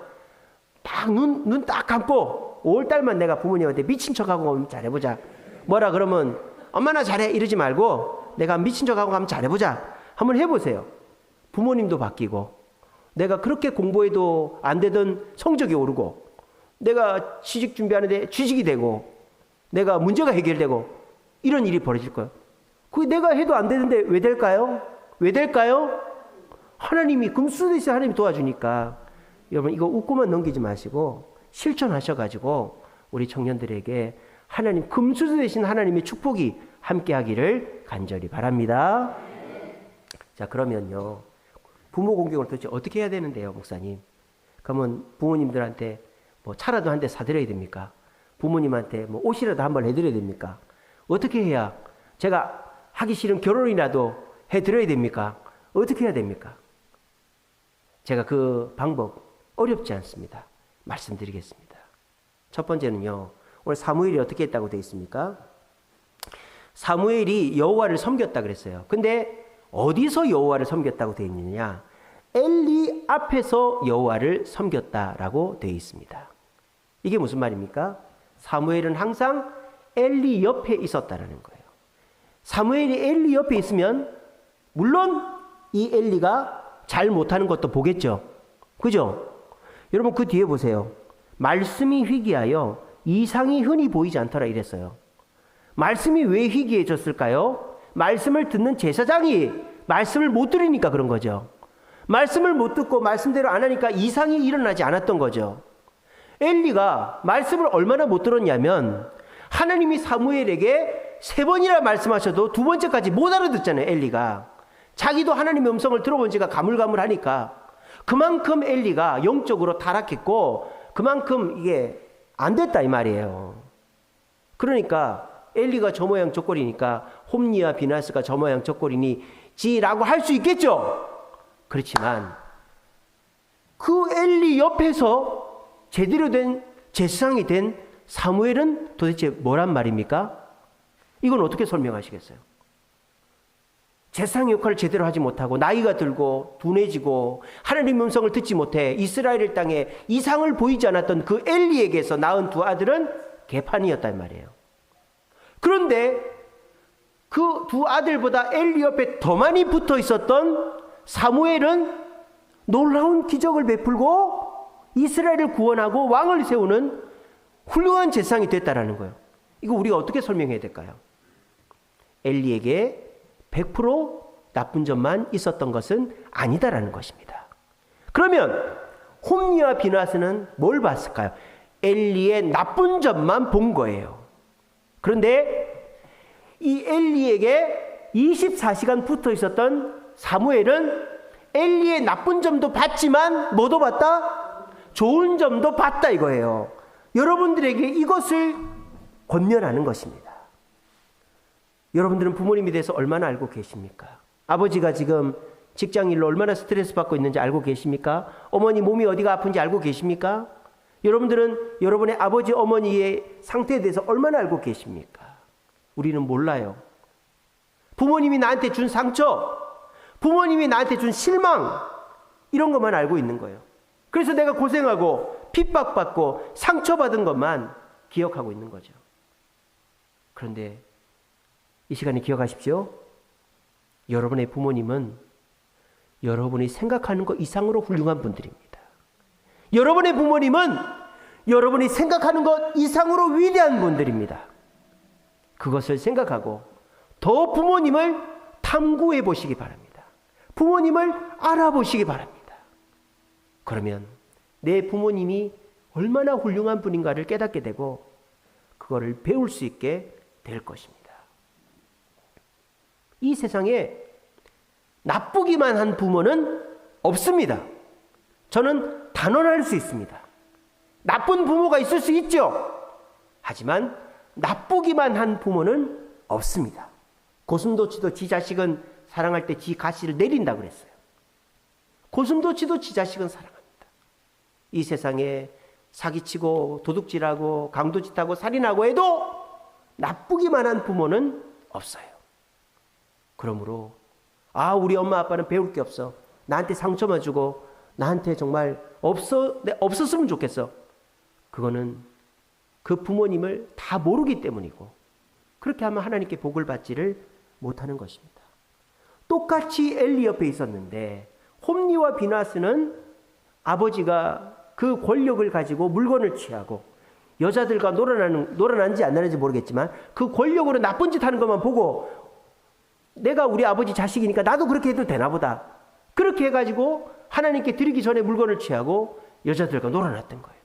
딱 눈 딱 감고 5월 달만 내가 부모님한테 미친 척하고 잘해보자. 뭐라 그러면 엄마 나 잘해 이러지 말고 내가 미친 척하고 하면 잘해보자. 한번 해보세요. 부모님도 바뀌고 내가 그렇게 공부해도 안 되던 성적이 오르고 내가 취직 준비하는데 취직이 되고 내가 문제가 해결되고 이런 일이 벌어질 거예요. 그게 내가 해도 안 되는데 왜 될까요? 왜 될까요? 하나님이 금수대신 하나님이 도와주니까 여러분 이거 웃고만 넘기지 마시고 실천하셔가지고 우리 청년들에게 하나님 금수저 되신 하나님의 축복이 함께하기를 간절히 바랍니다. 자 그러면요 부모 공경을 도대체 어떻게 해야 되는데요 목사님? 그러면 부모님들한테 뭐 차라도 한 대 사드려야 됩니까? 부모님한테 뭐 옷이라도 한 벌 해드려야 됩니까? 어떻게 해야 제가 하기 싫은 결혼이라도 해드려야 됩니까? 어떻게 해야 됩니까? 제가 그 방법 어렵지 않습니다. 말씀드리겠습니다. 첫 번째는요. 오늘 사무엘이 어떻게 했다고 되어 있습니까? 사무엘이 여호와를 섬겼다 그랬어요. 근데 어디서 여호와를 섬겼다고 되어 있느냐? 엘리 앞에서 여호와를 섬겼다라고 되어 있습니다. 이게 무슨 말입니까? 사무엘은 항상 엘리 옆에 있었다라는 거예요. 사무엘이 엘리 옆에 있으면 물론 이 엘리가 잘 못하는 것도 보겠죠. 그죠? 여러분 그 뒤에 보세요. 말씀이 희귀하여 이상이 흔히 보이지 않더라 이랬어요. 말씀이 왜 희귀해졌을까요? 말씀을 듣는 제사장이 말씀을 못 들으니까 그런 거죠. 말씀을 못 듣고 말씀대로 안 하니까 이상이 일어나지 않았던 거죠. 엘리가 말씀을 얼마나 못 들었냐면 하나님이 사무엘에게 3번이나 말씀하셔도 2번째까지 못 알아듣잖아요. 엘리가. 자기도 하나님의 음성을 들어본 지가 가물가물하니까. 그만큼 엘리가 영적으로 타락했고 그만큼 이게 안 됐다 이 말이에요. 그러니까 엘리가 저 모양 저 꼴이니까 홈리와 비나스가 저 모양 저 꼴이니 지라고 할 수 있겠죠. 그렇지만 그 엘리 옆에서 제대로 된 제사장이 된 사무엘은 도대체 뭐란 말입니까? 이건 어떻게 설명하시겠어요? 제사장 역할을 제대로 하지 못하고 나이가 들고 둔해지고 하나님의 음성을 듣지 못해 이스라엘 땅에 이상을 보이지 않았던 그 엘리에게서 낳은 두 아들은 개판이었단 말이에요. 그런데 그 두 아들보다 엘리 옆에 더 많이 붙어 있었던 사무엘은 놀라운 기적을 베풀고 이스라엘을 구원하고 왕을 세우는 훌륭한 제사장이 됐다라는 거예요. 이거 우리가 어떻게 설명해야 될까요? 엘리에게 100% 나쁜 점만 있었던 것은 아니다라는 것입니다. 그러면 홈리와 비나스는 뭘 봤을까요? 엘리의 나쁜 점만 본 거예요. 그런데 이 엘리에게 24시간 붙어 있었던 사무엘은 엘리의 나쁜 점도 봤지만 뭐도 봤다? 좋은 점도 봤다 이거예요. 여러분들에게 이것을 권면하는 것입니다. 여러분들은 부모님에 대해서 얼마나 알고 계십니까? 아버지가 지금 직장일로 얼마나 스트레스 받고 있는지 알고 계십니까? 어머니 몸이 어디가 아픈지 알고 계십니까? 여러분들은 여러분의 아버지 어머니의 상태에 대해서 얼마나 알고 계십니까? 우리는 몰라요. 부모님이 나한테 준 상처, 부모님이 나한테 준 실망, 이런 것만 알고 있는 거예요. 그래서 내가 고생하고 핍박받고 상처받은 것만 기억하고 있는 거죠. 그런데 이 시간에 기억하십시오. 여러분의 부모님은 여러분이 생각하는 것 이상으로 훌륭한 분들입니다. 여러분의 부모님은 여러분이 생각하는 것 이상으로 위대한 분들입니다. 그것을 생각하고 더 부모님을 탐구해 보시기 바랍니다. 부모님을 알아보시기 바랍니다. 그러면 내 부모님이 얼마나 훌륭한 분인가를 깨닫게 되고 그거를 배울 수 있게 될 것입니다. 이 세상에 나쁘기만 한 부모는 없습니다. 저는 단언할 수 있습니다. 나쁜 부모가 있을 수 있죠. 하지만 나쁘기만 한 부모는 없습니다. 고슴도치도 지 자식은 사랑할 때 지 가시를 내린다고 그랬어요. 고슴도치도 지 자식은 사랑합니다. 이 세상에 사기치고 도둑질하고 강도짓하고 살인하고 해도 나쁘기만 한 부모는 없어요. 그러므로 우리 엄마 아빠는 배울 게 없어. 나한테 상처만 주고 나한테 정말 없었으면 좋겠어. 그거는 그 부모님을 다 모르기 때문이고 그렇게 하면 하나님께 복을 받지를 못하는 것입니다. 똑같이 엘리 옆에 있었는데 홈리와 비나스는 아버지가 그 권력을 가지고 물건을 취하고 여자들과 놀아나는지 안 나는지 모르겠지만 그 권력으로 나쁜 짓 하는 것만 보고 내가 우리 아버지 자식이니까 나도 그렇게 해도 되나 보다. 그렇게 해가지고 하나님께 드리기 전에 물건을 취하고 여자들과 놀아났던 거예요.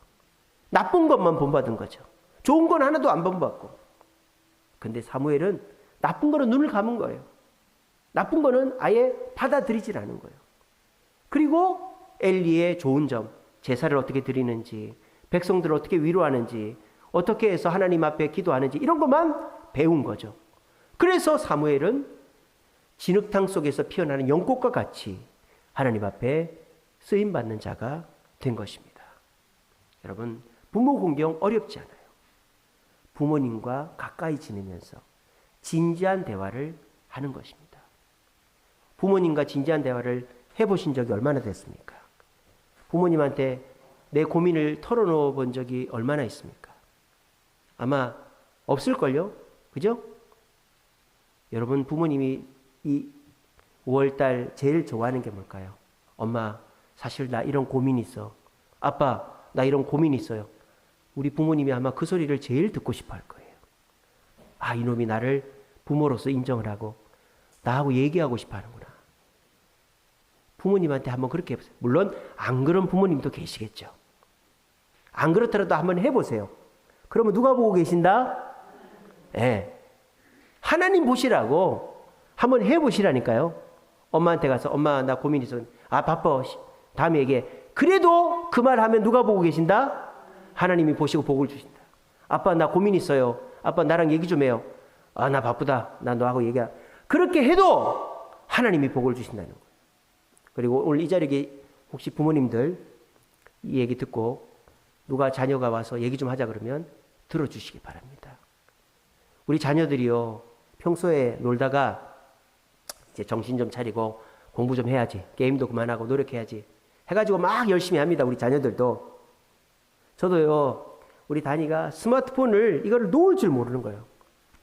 나쁜 것만 본받은 거죠. 좋은 건 하나도 안 본받고. 근데 사무엘은 나쁜 거는 눈을 감은 거예요. 나쁜 거는 아예 받아들이질 않은 거예요. 그리고 엘리의 좋은 점, 제사를 어떻게 드리는지, 백성들을 어떻게 위로하는지, 어떻게 해서 하나님 앞에 기도하는지 이런 것만 배운 거죠. 그래서 사무엘은 진흙탕 속에서 피어나는 연꽃과 같이 하나님 앞에 쓰임받는 자가 된 것입니다. 여러분, 부모 공경 어렵지 않아요. 부모님과 가까이 지내면서 진지한 대화를 하는 것입니다. 부모님과 진지한 대화를 해보신 적이 얼마나 됐습니까? 부모님한테 내 고민을 털어놓아 본 적이 얼마나 있습니까? 아마 없을걸요? 그죠? 여러분, 부모님이 이 5월달 제일 좋아하는 게 뭘까요? 엄마, 사실 나 이런 고민이 있어. 아빠, 나 이런 고민이 있어요. 우리 부모님이 아마 그 소리를 제일 듣고 싶어 할 거예요. 이놈이 나를 부모로서 인정을 하고 나하고 얘기하고 싶어 하는구나. 부모님한테 한번 그렇게 해보세요. 물론 안 그런 부모님도 계시겠죠. 안 그렇더라도 한번 해보세요. 그러면 누가 보고 계신다? 하나님 보시라고 한번 해보시라니까요. 엄마한테 가서 엄마 나 고민 있어. 바빠. 다음에 얘기해. 그래도 그 말 하면 누가 보고 계신다? 하나님이 보시고 복을 주신다. 아빠 나 고민 있어요. 아빠 나랑 얘기 좀 해요. 아 나 바쁘다. 나 너하고 얘기하. 그렇게 해도 하나님이 복을 주신다는 거예요. 그리고 오늘 이 자리에 혹시 부모님들 이 얘기 듣고 누가 자녀가 와서 얘기 좀 하자 그러면 들어주시기 바랍니다. 우리 자녀들이요 평소에 놀다가 이제 정신 좀 차리고 공부 좀 해야지, 게임도 그만하고 노력해야지 해가지고 막 열심히 합니다. 우리 자녀들도. 저도요 우리 다니가 스마트폰을 이거를 놓을 줄 모르는 거예요.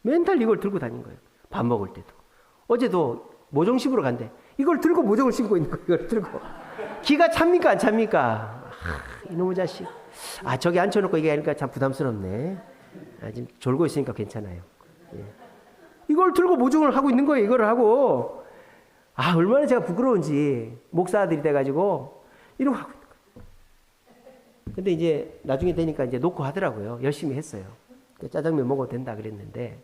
맨날 이걸 들고 다닌 거예요. 밥 먹을 때도. 어제도 모종 씹으러 간대. 이걸 들고 모종을 씹고 있는 거예요. 이걸 들고. 기가 찹니까 안 찹니까? 이놈의 자식. 저기 앉혀놓고 얘기하니까 참 부담스럽네. 지금 졸고 있으니까 괜찮아요. 예. 이걸 들고 모종을 하고 있는 거예요. 이거를 하고. 얼마나 제가 부끄러운지. 목사들이 돼가지고 이러고 하고 있는 거예요. 근데 이제 나중에 되니까 이제 놓고 하더라고요. 열심히 했어요. 짜장면 먹어도 된다 그랬는데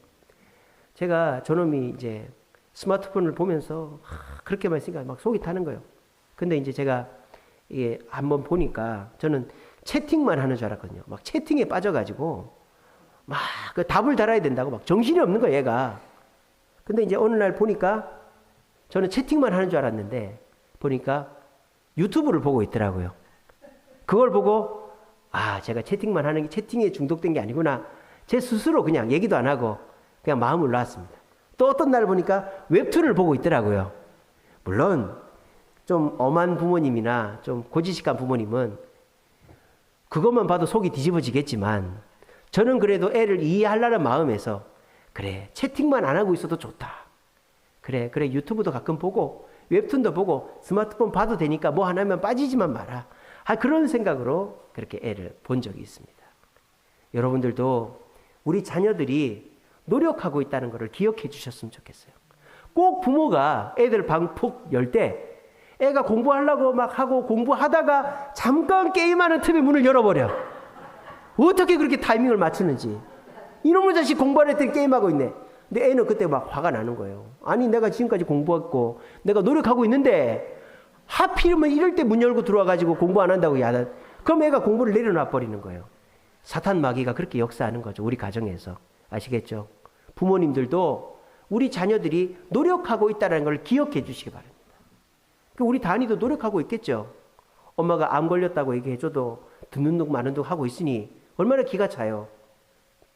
제가 저놈이 이제 스마트폰을 보면서 그렇게만 있으니까 막 속이 타는 거예요. 근데 이제 제가 이게 한번 보니까 저는 채팅만 하는 줄 알았거든요. 막 채팅에 빠져가지고 막 그 답을 달아야 된다고 막 정신이 없는 거예요, 얘가. 근데 이제 어느 날 보니까 저는 채팅만 하는 줄 알았는데 보니까 유튜브를 보고 있더라고요. 그걸 보고 제가 채팅만 하는 게 채팅에 중독된 게 아니구나. 제 스스로 그냥 얘기도 안 하고 그냥 마음을 놨습니다. 또 어떤 날 보니까 웹툰을 보고 있더라고요. 물론 좀 엄한 부모님이나 좀 고지식한 부모님은 그것만 봐도 속이 뒤집어지겠지만 저는 그래도 애를 이해하려는 마음에서 그래 채팅만 안 하고 있어도 좋다. 그래 유튜브도 가끔 보고 웹툰도 보고 스마트폰 봐도 되니까 뭐 하나면 빠지지만 마라. 그런 생각으로 그렇게 애를 본 적이 있습니다. 여러분들도 우리 자녀들이 노력하고 있다는 것을 기억해 주셨으면 좋겠어요. 꼭 부모가 애들 방 푹 열 때 애가 공부하려고 막 하고 공부하다가 잠깐 게임하는 틈에 문을 열어버려. 어떻게 그렇게 타이밍을 맞추는지. 이놈의 자식 공부할 했더니 게임하고 있네. 근데 애는 그때 막 화가 나는 거예요. 아니 내가 지금까지 공부했고 내가 노력하고 있는데 하필이면 이럴 때 문 열고 들어와가지고 공부 안 한다고 야단. 그럼 애가 공부를 내려놔 버리는 거예요. 사탄 마귀가 그렇게 역사하는 거죠. 우리 가정에서. 아시겠죠? 부모님들도 우리 자녀들이 노력하고 있다는 걸 기억해 주시기 바랍니다. 우리 다니도 노력하고 있겠죠. 엄마가 암 걸렸다고 얘기해줘도 듣는 둥 마는 둥 하고 있으니 얼마나 기가 차요.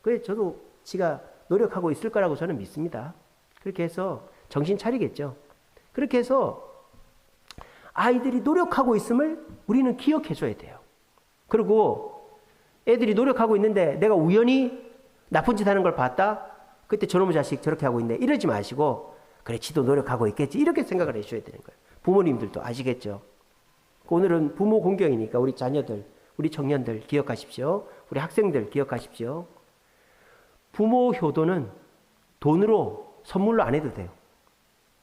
그래 저도 지가 노력하고 있을 거라고 저는 믿습니다. 그렇게 해서 정신 차리겠죠. 그렇게 해서 아이들이 노력하고 있음을 우리는 기억해 줘야 돼요. 그리고 애들이 노력하고 있는데 내가 우연히 나쁜 짓 하는 걸 봤다? 그때 저놈의 자식 저렇게 하고 있네. 이러지 마시고 그래 지도 노력하고 있겠지. 이렇게 생각을 해줘야 되는 거예요. 부모님들도 아시겠죠? 오늘은 부모 공경이니까 우리 자녀들, 우리 청년들 기억하십시오. 우리 학생들 기억하십시오. 부모 효도는 돈으로 선물로 안 해도 돼요.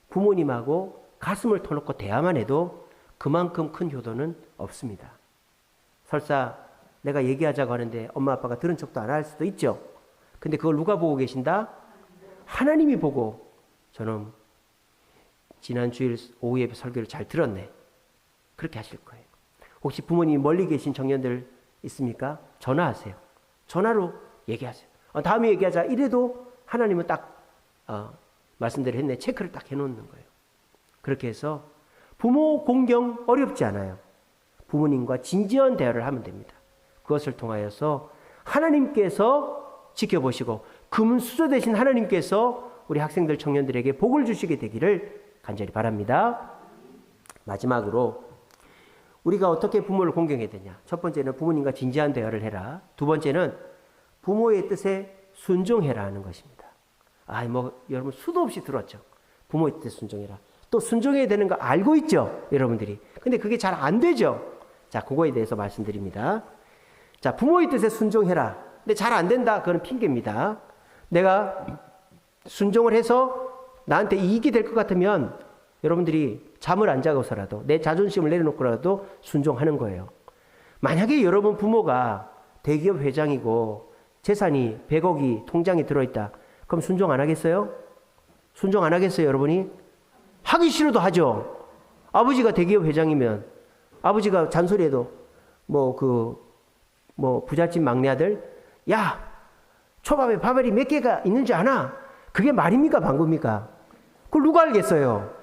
부모님하고 가슴을 터놓고 대화만 해도 그만큼 큰 효도는 없습니다. 설사 내가 얘기하자고 하는데 엄마 아빠가 들은 척도 안 할 수도 있죠. 근데 그걸 누가 보고 계신다? 하나님이 보고 저는 지난 주일 오후에 설교를 잘 들었네. 그렇게 하실 거예요. 혹시 부모님이 멀리 계신 청년들 있습니까? 전화하세요. 전화로 얘기하세요. 다음에 얘기하자. 이래도 하나님은 딱 말씀대로 했네. 체크를 딱 해놓는 거예요. 그렇게 해서 부모 공경 어렵지 않아요. 부모님과 진지한 대화를 하면 됩니다. 그것을 통하여서 하나님께서 지켜보시고 금수저 되신 하나님께서 우리 학생들 청년들에게 복을 주시게 되기를 간절히 바랍니다. 마지막으로 우리가 어떻게 부모를 공경해야 되냐. 첫 번째는 부모님과 진지한 대화를 해라. 두 번째는 부모의 뜻에 순종해라 하는 것입니다. 여러분 수도 없이 들었죠. 부모의 뜻에 순종해라. 또 순종해야 되는 거 알고 있죠, 여러분들이. 근데 그게 잘 안 되죠. 자, 그거에 대해서 말씀드립니다. 자, 부모의 뜻에 순종해라. 근데 잘 안 된다. 그건 핑계입니다. 내가 순종을 해서 나한테 이익이 될 것 같으면 여러분들이 잠을 안 자고서라도 내 자존심을 내려놓고라도 순종하는 거예요. 만약에 여러분 부모가 대기업 회장이고 재산이 100억이 통장에 들어있다. 그럼 순종 안 하겠어요? 순종 안 하겠어요, 여러분이? 하기 싫어도 하죠. 아버지가 대기업 회장이면 아버지가 잔소리해도 부잣집 막내 아들, 야, 초밥에 밥알이 몇 개가 있는 줄 아나? 그게 말입니까? 방구입니까? 그걸 누가 알겠어요?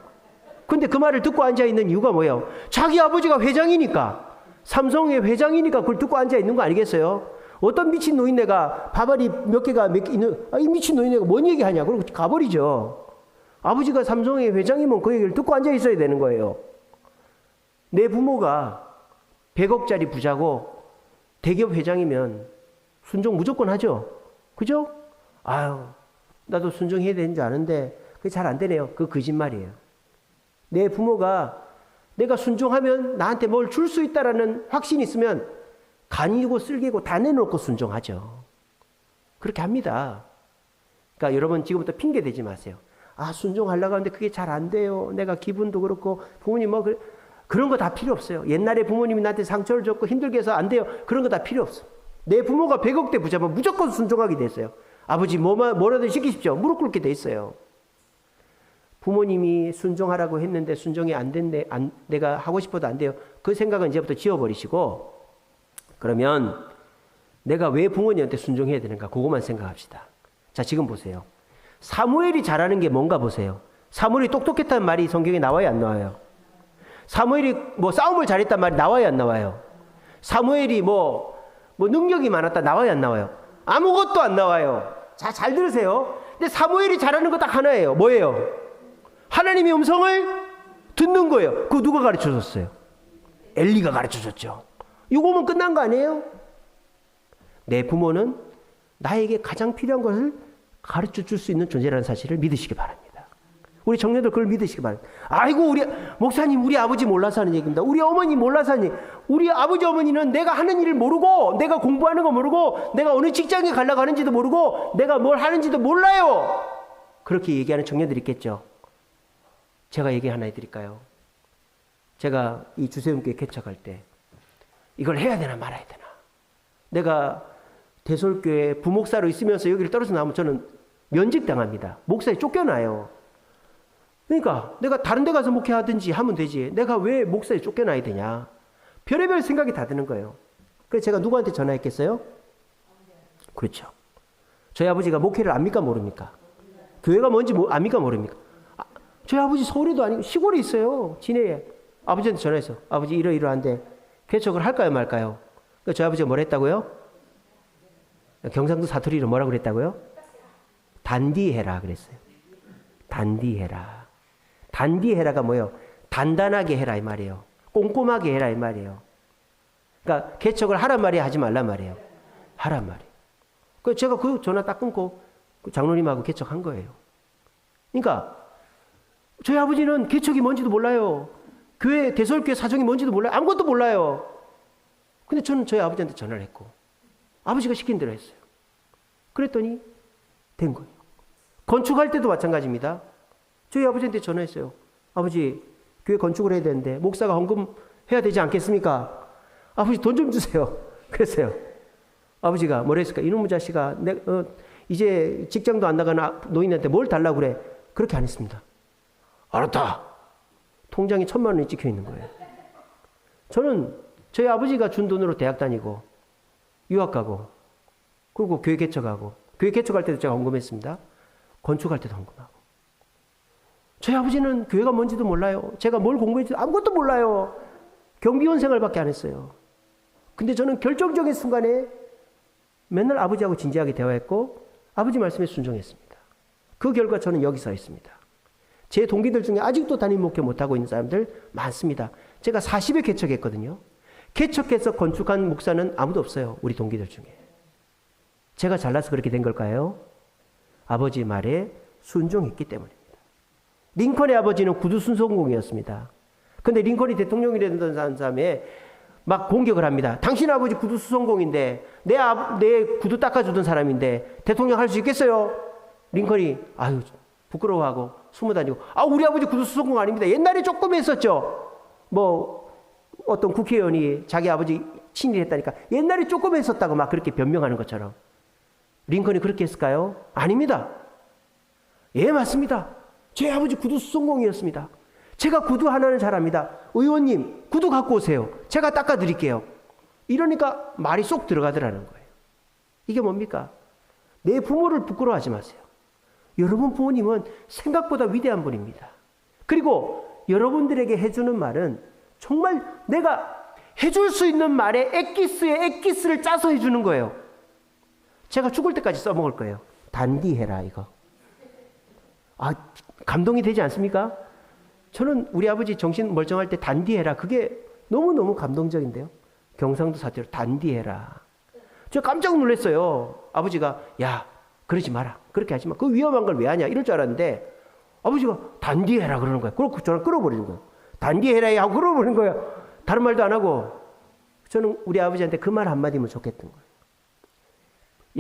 근데 그 말을 듣고 앉아있는 이유가 뭐예요? 자기 아버지가 회장이니까, 삼성의 회장이니까 그걸 듣고 앉아있는 거 아니겠어요? 어떤 미친 노인네가 밥알이 몇 개가 있는, 이 미친 노인네가 뭔 얘기하냐? 그러고 가버리죠. 아버지가 삼성의 회장이면 그 얘기를 듣고 앉아있어야 되는 거예요. 내 부모가 100억짜리 부자고 대기업 회장이면 순종 무조건 하죠. 그죠? 아유, 나도 순종해야 되는 줄 아는데 그게 잘 안 되네요. 그거 거짓말이에요. 내 부모가 내가 순종하면 나한테 뭘 줄 수 있다라는 확신이 있으면 간이고 쓸개고 다 내놓고 순종하죠. 그렇게 합니다. 그러니까 여러분 지금부터 핑계 대지 마세요. 아, 순종하려고 하는데 그게 잘 안 돼요. 내가 기분도 그렇고 부모님 그런 거 다 필요 없어요. 옛날에 부모님이 나한테 상처를 줬고 힘들게 해서 안 돼요. 그런 거 다 필요 없어. 내 부모가 100억대 부자면 무조건 순종하게 돼 있어요. 아버지 뭐라도 시키십시오. 무릎 꿇게 돼 있어요. 부모님이 순종하라고 했는데 순종이 안 된대, 내가 하고 싶어도 안 돼요. 그 생각은 이제부터 지워버리시고, 그러면 내가 왜 부모님한테 순종해야 되는가? 그것만 생각합시다. 자, 지금 보세요. 사무엘이 잘하는 게 뭔가 보세요. 사무엘이 똑똑했다는 말이 성경에 나와요, 안 나와요? 사무엘이 싸움을 잘했단 말이 나와요, 안 나와요? 사무엘이 능력이 많았다 나와요, 안 나와요? 아무것도 안 나와요. 자, 잘 들으세요. 근데 사무엘이 잘하는 거 딱 하나예요. 뭐예요? 하나님의 음성을 듣는 거예요. 그거 누가 가르쳐 줬어요? 엘리가 가르쳐 줬죠. 이거면 끝난 거 아니에요? 내 부모는 나에게 가장 필요한 것을 가르쳐 줄 수 있는 존재라는 사실을 믿으시기 바랍니다. 우리 청년들 그걸 믿으시기 바랍니다. 아이고, 우리 목사님, 우리 아버지 몰라서 하는 얘기입니다. 우리 어머니 몰라서 하는 얘기. 우리 아버지 어머니는 내가 하는 일을 모르고, 내가 공부하는 거 모르고, 내가 어느 직장에 가려고 하는지도 모르고, 내가 뭘 하는지도 몰라요. 그렇게 얘기하는 청년들이 있겠죠. 제가 얘기 하나 해드릴까요? 제가 이 주세훈교회 개척할 때 이걸 해야 되나 말아야 되나. 내가 대솔교회 부목사로 있으면서 여기를 떨어져 나오면 저는 면직당합니다. 목사에 쫓겨나요. 그러니까 내가 다른 데 가서 목회하든지 하면 되지. 내가 왜 목사에 쫓겨나야 되냐. 별의별 생각이 다 드는 거예요. 그래서 제가 누구한테 전화했겠어요? 그렇죠. 저희 아버지가 목회를 압니까 모릅니까? 교회가 뭔지 압니까 모릅니까? 저희 아버지 서울에도 아니고 시골에 있어요. 진해에. 아버지한테 전화해서 아버지 이러이러한데 개척을 할까요 말까요? 그러니까 저희 아버지가 뭘 했다고요? 경상도 사투리로 뭐라고 그랬다고요? 단디해라 그랬어요. 단디해라. 단디해라가 뭐예요? 단단하게 해라 이 말이에요. 꼼꼼하게 해라 이 말이에요. 그러니까 개척을 하란 말이에요, 하지 말란 말이에요? 하란 말이에요. 그래서 제가 그 전화 딱 끊고 장로님하고 개척한 거예요. 그러니까 저희 아버지는 개척이 뭔지도 몰라요. 교회 대설교회 사정이 뭔지도 몰라요. 아무것도 몰라요. 근데 저는 저희 아버지한테 전화를 했고 아버지가 시킨 대로 했어요. 그랬더니 된 거예요. 건축할 때도 마찬가지입니다. 저희 아버지한테 전화했어요. 아버지, 교회 건축을 해야 되는데 목사가 헌금 해야 되지 않겠습니까? 아버지 돈 좀 주세요. 그랬어요. 아버지가 뭐라 했을까? 이놈의 자식아, 이제 직장도 안 나가는 노인한테 뭘 달라고 그래? 그렇게 안 했습니다. 알았다. 통장에 1,000만 원이 찍혀 있는 거예요. 저는 저희 아버지가 준 돈으로 대학 다니고 유학 가고 그리고 교회 개척하고 교회 개척할 때도 제가 헌금했습니다. 건축할 때도 헌금하고. 저희 아버지는 교회가 뭔지도 몰라요. 제가 뭘 공부했는지 아무것도 몰라요. 경비원 생활밖에 안 했어요. 근데 저는 결정적인 순간에 맨날 아버지하고 진지하게 대화했고 아버지 말씀에 순종했습니다. 그 결과 저는 여기 서 있습니다. 제 동기들 중에 아직도 담임 목회 못하고 있는 사람들 많습니다. 제가 40회 개척했거든요. 개척해서 건축한 목사는 아무도 없어요. 우리 동기들 중에. 제가 잘나서 그렇게 된 걸까요? 아버지 말에 순종했기 때문입니다. 링컨의 아버지는 구두 순종공이었습니다. 근데 링컨이 대통령이 되던 사람에 막 공격을 합니다. 당신 아버지 구두 수송공인데 내 구두 닦아주던 사람인데 대통령 할 수 있겠어요? 링컨이 아유 부끄러워하고 숨어 다니고 우리 아버지 구두 수송공 아닙니다. 옛날에 조금 했었죠. 어떤 국회의원이 자기 아버지 친일했다니까 옛날에 조금 했었다고 막 그렇게 변명하는 것처럼 링컨이 그렇게 했을까요? 아닙니다. 예, 맞습니다. 제 아버지 구두 수송공이었습니다. 제가 구두 하나는 잘합니다. 의원님, 구두 갖고 오세요. 제가 닦아드릴게요. 이러니까 말이 쏙 들어가더라는 거예요. 이게 뭡니까? 내 부모를 부끄러워하지 마세요. 여러분 부모님은 생각보다 위대한 분입니다. 그리고 여러분들에게 해주는 말은 정말 내가 해줄 수 있는 말에 엑기스에 엑기스를 짜서 해주는 거예요. 제가 죽을 때까지 써먹을 거예요. 단디해라 이거. 아, 감동이 되지 않습니까? 저는 우리 아버지 정신 멀쩡할 때 단디해라. 그게 너무너무 감동적인데요. 경상도 사투리로 단디해라. 제가 깜짝 놀랐어요. 아버지가 야 그러지 마라. 그렇게 하지 마. 그 위험한 걸 왜 하냐 이럴 줄 알았는데 아버지가 단디해라 그러는 거예요. 그렇고 저를 끌어버리는 거예요. 단디해라 하고 끌어버리는 거예요. 다른 말도 안 하고. 저는 우리 아버지한테 그 말 한마디면 좋겠던 거예요.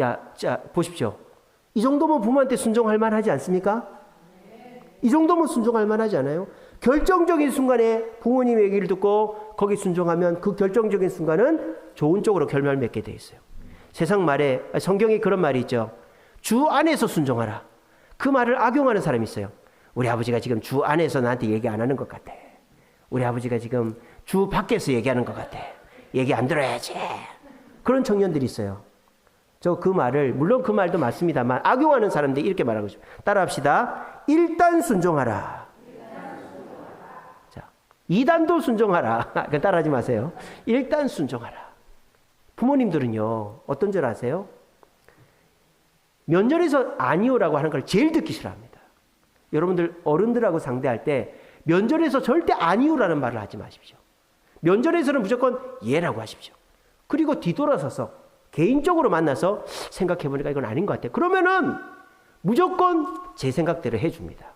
야, 자 보십시오. 이 정도면 부모한테 순종할 만하지 않습니까? 이 정도면 순종할 만하지 않아요? 결정적인 순간에 부모님의 얘기를 듣고 거기 순종하면 그 결정적인 순간은 좋은 쪽으로 결말 맺게 돼 있어요. 세상 말에 성경에 그런 말이 있죠. 주 안에서 순종하라. 그 말을 악용하는 사람이 있어요. 우리 아버지가 지금 주 안에서 나한테 얘기 안 하는 것 같아. 우리 아버지가 지금 주 밖에서 얘기하는 것 같아. 얘기 안 들어야지. 그런 청년들이 있어요. 저 그 말을 물론 그 말도 맞습니다만 악용하는 사람들이 이렇게 말하고 싶어요. 따라합시다. 일단 순종하라. 자, 2단도 순종하라. 따라하지 마세요. 일단 순종하라. 부모님들은요 어떤 줄 아세요? 면전에서 아니오라고 하는 걸 제일 듣기 싫어합니다. 여러분들 어른들하고 상대할 때 면전에서 절대 아니오라는 말을 하지 마십시오. 면전에서는 무조건 예라고 하십시오. 그리고 뒤돌아서서 개인적으로 만나서 생각해보니까 이건 아닌 것 같아요. 그러면은 무조건 제 생각대로 해줍니다.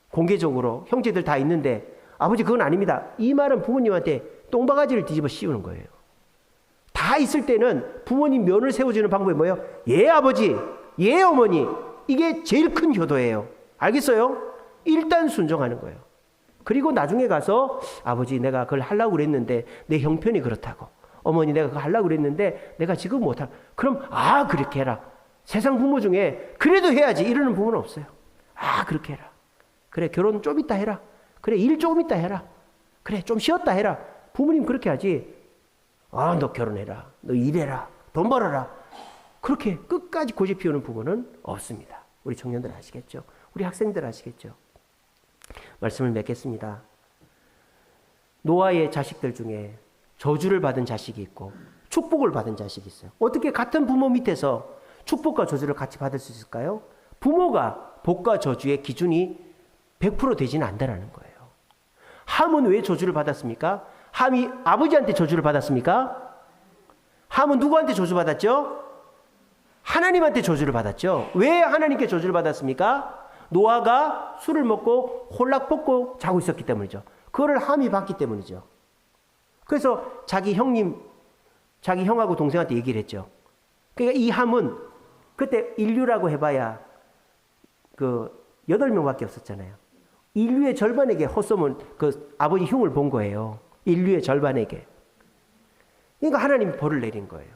공개적으로 형제들 다 있는데 아버지 그건 아닙니다. 이 말은 부모님한테 똥바가지를 뒤집어 씌우는 거예요. 다 있을 때는 부모님 면을 세워주는 방법이 뭐예요? 예 아버지, 예 어머니. 이게 제일 큰 효도예요. 알겠어요? 일단 순종하는 거예요. 그리고 나중에 가서 아버지 내가 그걸 하려고 그랬는데 내 형편이 그렇다고. 어머니 내가 그거 하려고 그랬는데 내가 지금 못하고. 그럼 아 그렇게 해라. 세상 부모 중에 그래도 해야지 이러는 부모는 없어요. 아 그렇게 해라. 그래 결혼 좀 이따 해라. 그래 일 조금 이따 해라. 그래 좀 쉬었다 해라. 부모님 그렇게 하지. 아 너 결혼해라. 너 일해라. 돈 벌어라. 그렇게 끝까지 고집 피우는 부모는 없습니다. 우리 청년들 아시겠죠? 우리 학생들 아시겠죠? 말씀을 맺겠습니다. 노아의 자식들 중에 저주를 받은 자식이 있고 축복을 받은 자식이 있어요. 어떻게 같은 부모 밑에서 축복과 저주를 같이 받을 수 있을까요? 부모가 복과 저주의 기준이 100% 되지는 않다라는 거예요. 함은 왜 저주를 받았습니까? 함이 아버지한테 저주를 받았습니까? 함은 누구한테 저주 받았죠? 하나님한테 저주를 받았죠. 왜 하나님께 저주를 받았습니까? 노아가 술을 먹고 홀락 벗고 자고 있었기 때문이죠. 그거를 함이 받기 때문이죠. 그래서 자기 형하고 동생한테 얘기를 했죠. 그러니까 이 함은 그때 인류라고 해봐야 그 8명밖에 없었잖아요. 인류의 절반에게 헛소문 그 아버지 흉을 본 거예요. 인류의 절반에게. 그러니까 하나님이 벌을 내린 거예요.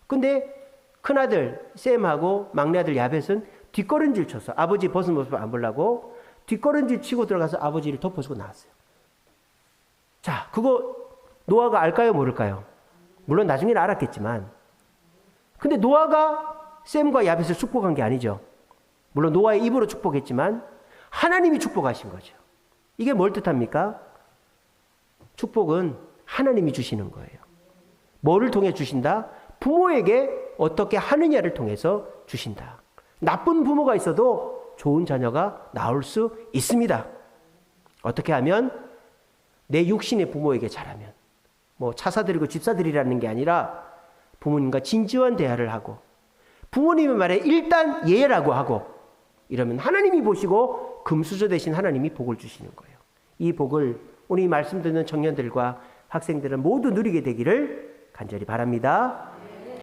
근데 큰아들 셈하고 막내아들 야벳은 뒷걸음질 쳤어. 아버지 벗은 모습을 안 보려고 뒷걸음질 치고 들어가서 아버지를 덮어주고 나왔어요. 자, 그거 노아가 알까요? 모를까요? 물론 나중에는 알았겠지만 근데 노아가 셈과 야벳을 축복한 게 아니죠. 물론 노아의 입으로 축복했지만 하나님이 축복하신 거죠. 이게 뭘 뜻합니까? 축복은 하나님이 주시는 거예요. 뭐를 통해 주신다? 부모에게 어떻게 하느냐를 통해서 주신다. 나쁜 부모가 있어도 좋은 자녀가 나올 수 있습니다. 어떻게 하면? 내 육신의 부모에게 잘하면. 뭐 차사드리고 집사드리라는 게 아니라 부모님과 진지한 대화를 하고 부모님의 말에 일단 예라고 하고 이러면 하나님이 보시고 금수저 대신 하나님이 복을 주시는 거예요. 이 복을 오늘 이 말씀 듣는 청년들과 학생들은 모두 누리게 되기를 간절히 바랍니다.